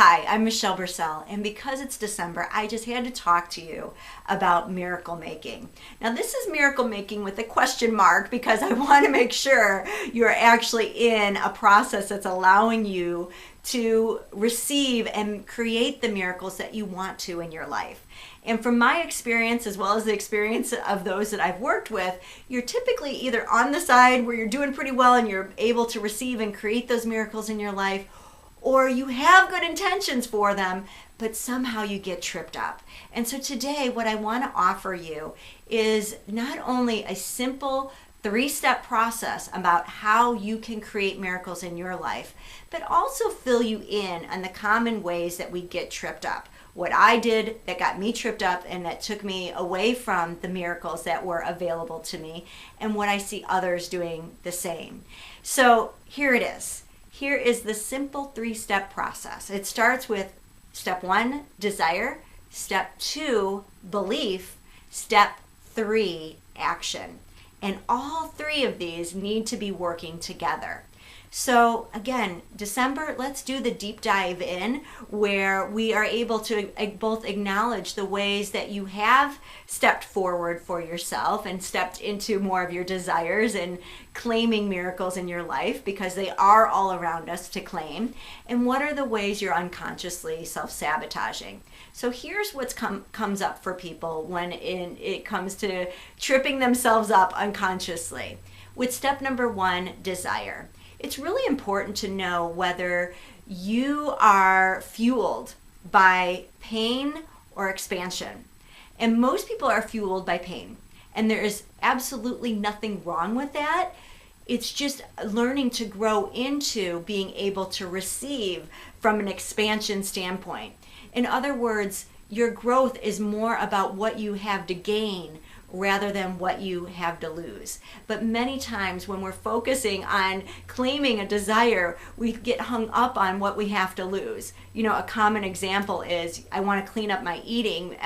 Hi, I'm Michelle Bursell, and because it's December, I just had to talk to you about miracle making. Now, this is miracle making with a question mark because I want to make sure you're actually in a process that's allowing you to receive and create the miracles that you want to in your life. And from my experience, as well as the experience of those that I've worked with, you're typically either on the side where you're doing pretty well and you're able to receive and create those miracles in your life, or you have good intentions for them, but somehow you get tripped up. And so today, what I want to offer you is not only a simple 3-step process about how you can create miracles in your life, but also fill you in on the common ways that we get tripped up. What I did that got me tripped up and that took me away from the miracles that were available to me, and what I see others doing the same. So here it is. Here is the simple 3-step process. It starts with step 1, desire, step 2, belief, step 3, action. And all 3 of these need to be working together. So again, December, let's do the deep dive in where we are able to both acknowledge the ways that you have stepped forward for yourself and stepped into more of your desires and claiming miracles in your life, because they are all around us to claim. And what are the ways you're unconsciously self-sabotaging? So here's what comes up for people when it comes to tripping themselves up unconsciously. With step number 1, desire. It's really important to know whether you are fueled by pain or expansion. And most people are fueled by pain. And there is absolutely nothing wrong with that. It's just learning to grow into being able to receive from an expansion standpoint. In other words, your growth is more about what you have to gain rather than what you have to lose. But many times when we're focusing on claiming a desire, we get hung up on what we have to lose. You know, a common example is I want to clean up my eating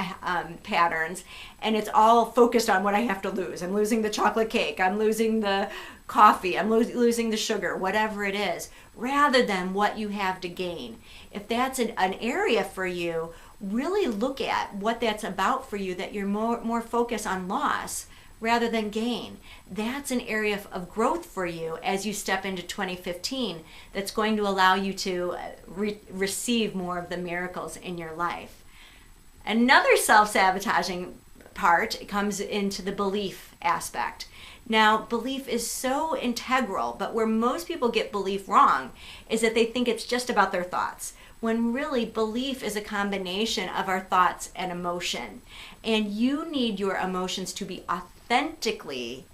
patterns, and it's all focused on what I have to lose. I'm losing the chocolate cake, I'm losing the coffee, I'm losing the sugar, whatever it is, rather than what you have to gain. If that's an area for you, really look at what that's about for you, that you're more focused on loss rather than gain. That's an area of growth for you as you step into 2015 that's going to allow you to receive more of the miracles in your life. Another self-sabotaging part comes into the belief aspect. Now, belief is so integral, but where most people get belief wrong is that they think it's just about their thoughts, when really belief is a combination of our thoughts and emotion. And you need your emotions to be authentically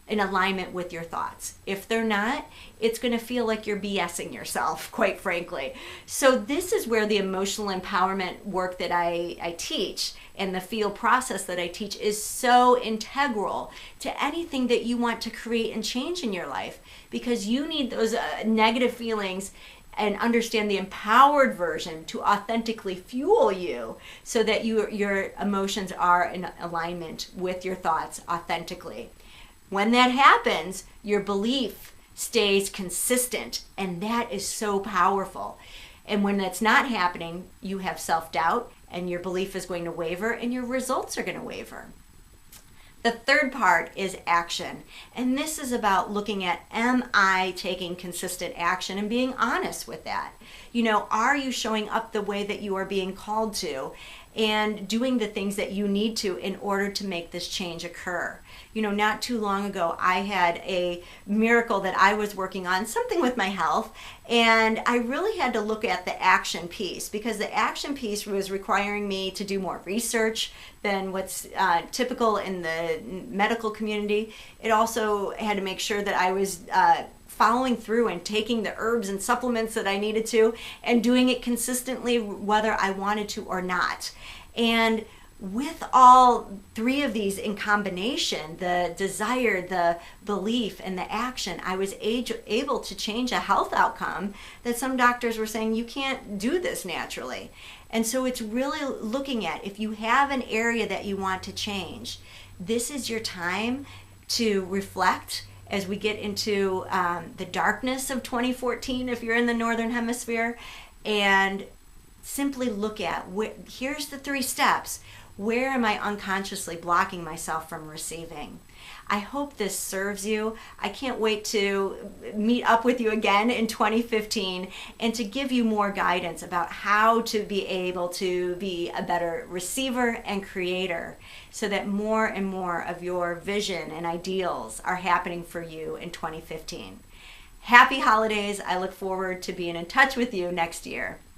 in alignment with your thoughts. If they're not, it's going to feel like you're BSing yourself, quite frankly. So this is where the emotional empowerment work that I teach and the feel process that I teach is so integral to anything that you want to create and change in your life, because you need those negative feelings and understand the empowered version to authentically fuel you so that your emotions are in alignment with your thoughts authentically. When that happens, your belief stays consistent, and that is so powerful. And when that's not happening, you have self-doubt, and your belief is going to waver, and your results are going to waver. The third part is action. And this is about looking at, am I taking consistent action and being honest with that? You know, are you showing up the way that you are being called to and doing the things that you need to in order to make this change occur? You know, not too long ago, I had a miracle that I was working on, something with my health, and I really had to look at the action piece, because the action piece was requiring me to do more research than what's typical in the medical community. It also had to make sure that I was following through and taking the herbs and supplements that I needed to and doing it consistently whether I wanted to or not. And with all 3 of these in combination, the desire, the belief, and the action, I was able to change a health outcome that some doctors were saying, you can't do this naturally. And so it's really looking at, if you have an area that you want to change, this is your time to reflect as we get into the darkness of 2014, if you're in the Northern Hemisphere, and simply look at, here's the 3 steps. Where am I unconsciously blocking myself from receiving? I hope this serves you. I can't wait to meet up with you again in 2015 and to give you more guidance about how to be able to be a better receiver and creator so that more and more of your vision and ideals are happening for you in 2015. Happy holidays. I look forward to being in touch with you next year.